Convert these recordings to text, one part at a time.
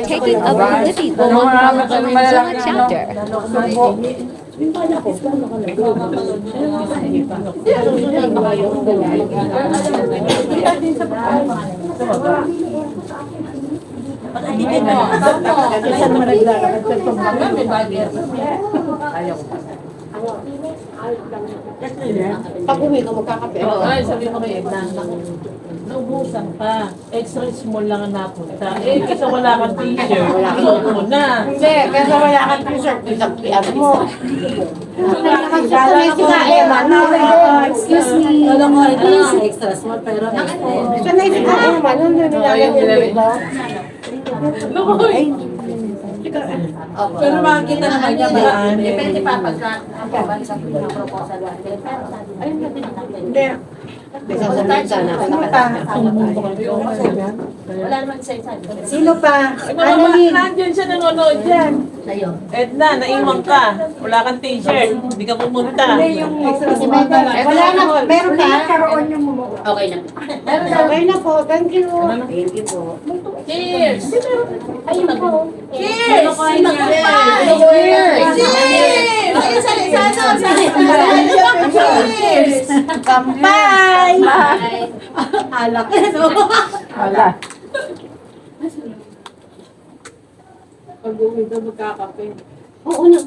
taking a Philippine Manila chapter. Pag uwi ka magkakape. Oo, ay sabi mo kay Edna, naubusan pa. Extra small lang ang napunta. Eh, kasi wala kang t-shirt. Suot mo na. Hindi, kasi wala kang t-shirt. Pinagpian mo. Sanay si ka Emma. Excuse me. Alam mo, ito lang extra small, pero Sanay si ka Emma. Nandun nilalagyan, di ba? pero makikita naman niya ba? Depende pa pagka sa proposal natin. Ayun na din natin. Hindi. Sasabihin sana ako Wala naman sa isa. Sino pa? Annalyn. Nandiyan siya nanonood dyan. Sa'yo. Edna, naiwan ka. Wala kang t-shirt. Hindi ka pumunta. Wala na. Meron na. Okay na. Okay na po. Thank you. Thank you po. Cheers! Ayun na po. Cheers! Cheers! Kampay! Alak na no? Wala. Pag-uwi ka magkakape. Oo na.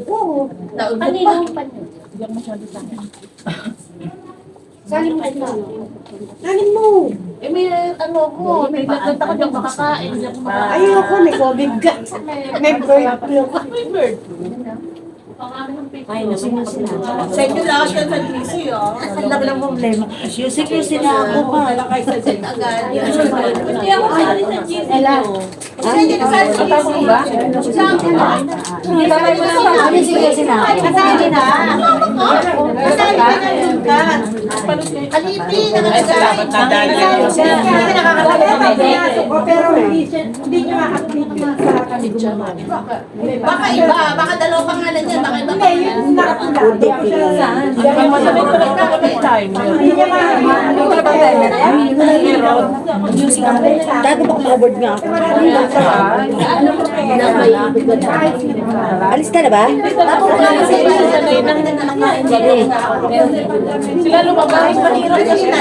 Oo. Kanina ang panyo. Hindi ako masyado sa akin. Salim mo ito. Nanin mo. Eh, may ano ko. Naglagat ako dyan makakain. Hindi ako makakain. Ayoko. May COVID ka. May bird flu. May bird. Ay, sino sila? Second lakas ka sa DC, oh. Ang laki ng problema. Security na ako pa. Malakay sa jet agad. Hindi ako sali sa GC. Hindi ka sa GC. Hindi ba kayo na ba? Security na ako. Kasali na. Kasali na nandun ka. Alipi, Ay, salamat na dahil. Kasi nakakalaga. Pero hindi nyo makakapit sa kanila. Baka iba, baka dalawa pangalan yan, baka iba Hindi, yun nakapula. Ang masalit ko lang ako ng time. Hindi niya Dati pa kumabord nga ako. Alis ka na ba? Sila lumabas. mahirap kasi na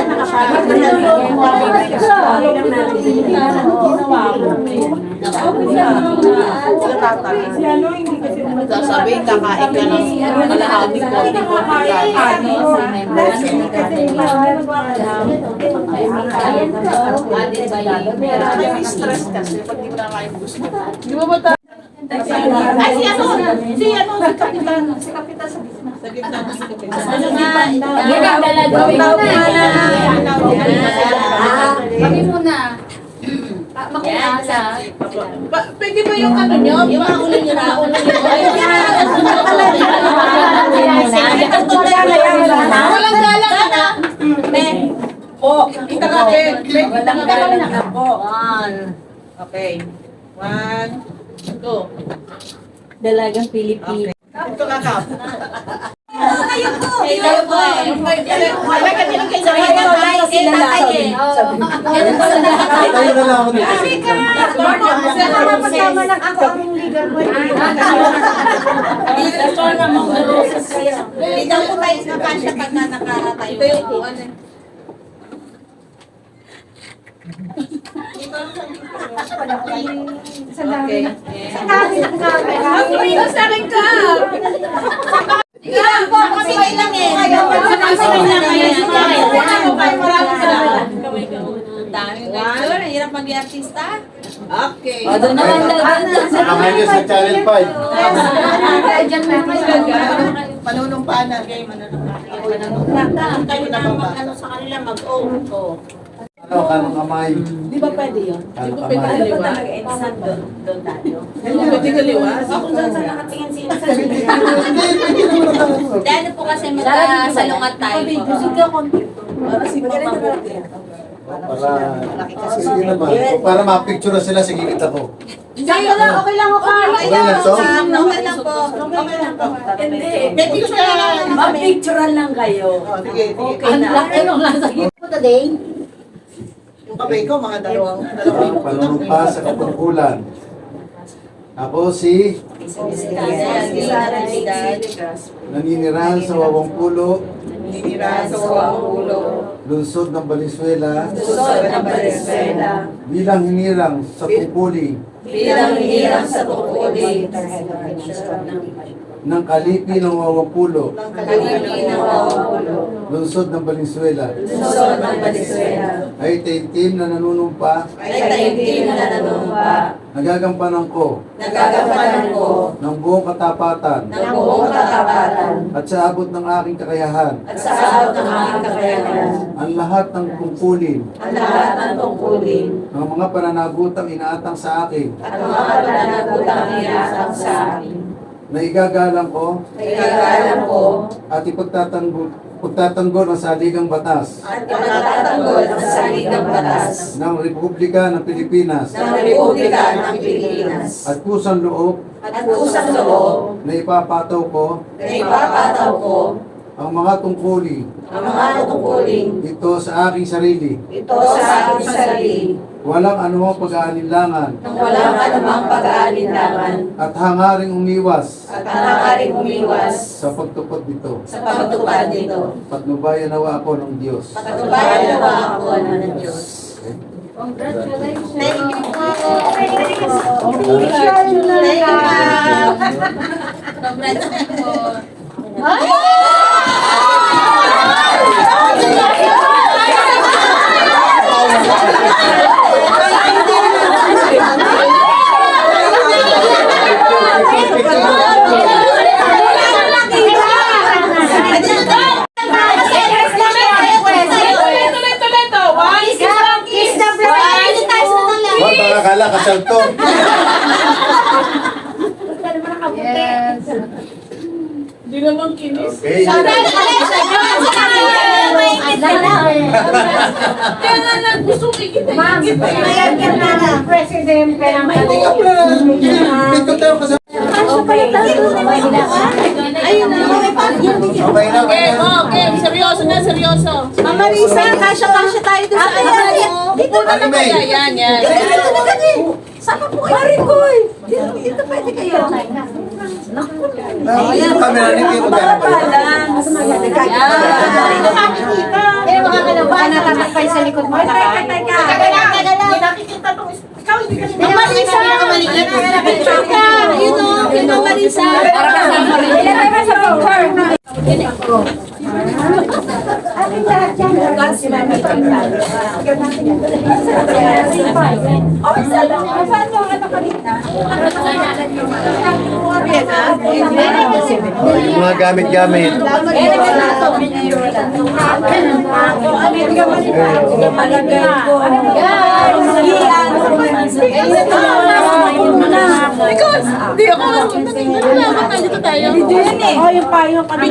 Sasabihin, kakain ka ng kalahati ko. Stress kasi pag di nakain gusto. Di ba ba tayo? Ay, si Kapitan. Si Kapitan sa Sa gitna ng kapitan. ano na, kami muna. Makunasa. Pwede ba yung ano nyo? Yung mauna nyo na. Walang galang na. Po, kita ka, Ben. Walang galang na. Okay. 1, 2. Dalagang Pilipino. Ito ka, Kap. Ikaw po eh. Wala ka din ang kailangan. Tayo na lang ako dito. Kasama ng ako ang legal mo. Hindi daw po tayo sa kasya pag nakatayo. Ito yung upuan eh. Okay. Tumingin sa akin ka! Ilan po, kasi lang eh. Daming picture, hirap mag-artista. Okay. Doon naman Samahan niyo sa Channel 5. Panunumpaan na. Okay, manunumpa. Tayo na mag-ano sa kanila, mag-o. Ano, kanong kamay? Di ba pwede yun? Kanong Pwede kamay. Ano ba talaga exam doon tayo? Pwede kaliwa? Ako saan saan nakatingin si Insan? Dahil po kasi magkasalungat tayo po. Para si Papa mo. Sige naman. Para ma-picture na sila, sige kita ko. Okay lang ako. Okay lang to? Okay lang po. Okay lang po. Hindi. May picture na. Ma-picturean lang kayo. Sige, sige. Okay na. Ano lang sa Today, Yung kamay ko, mga dalawang panunumpa sa katungkulan. Ako si naninirahan sa Wawang Pulo, Ninirahan sa Wawang Pulo, lungsod ng Valenzuela, Luzon ng Valenzuela, bilang hinirang sa tungkulin bilang hinirang sa tungkulin ng kalipi ng Wawang Pulo, ng kalipin ng Wawang Pulo, lungsod ng Valenzuela, Luzon ng Valenzuela, ay taimtim na nanunumpa, ay taimtim na nanunumpa, nagagampanan ko nagagampanan ko ng buong katapatan ng buong katapatan at sa abot ng aking kakayahan at sa abot ng aking kakayahan ang lahat ng tungkulin ang lahat ng tungkulin ng mga pananagutang inaatang sa akin at mga pananagutang iniasang sa akin na igagalang ko na igagalang ko at pagtatanggol ang saligang batas at pagtatanggol ang saligang batas ng Republika ng Pilipinas ng Republika ng Pilipinas at kusang loob at kusang loob na ipapataw ko na ipapataw ko ang mga tungkulin ang mga tungkulin ito sa aking sarili, ito sa aking sarili walang anumang pag-aalinlangan nang walang anumang pag-aalinlangan at hangaring umiwas at hangaring umiwas sa pagtupad nito. sa pagtupad nito. Patnubayan nawa ako ng Diyos. Patubayan nawa ako ng Diyos. Thank you po. Thank you, ma'am. Congratulations po. Wag, baka kala kasal to. Yes. Hindi naman kinis. Okay. Kaya nga lang gusto ikita. Presidente ng Pito tayo kasal. Ayun na. Okay na, okay na. Okay, seryoso na, seryoso. Mama Risa, kasya-kasya tayo doon sa ano. Dito na lang kaya, yan. Sama po kayo. Marikoy. Dito pwede kayo. Yung camera ni Kiko ganun ba? Kaya makakalabahan na tatakpay sa likod mo. Nakikita tong ikaw hindi ka Mama Risa. Picture ka. Yun o. Yun Mama Risa. Para kasama rin. Ilagay mo sa picture. Mga gamit-gamit. Ikaw, hindi ako. Nandito tayo. Oh, yung payo kami.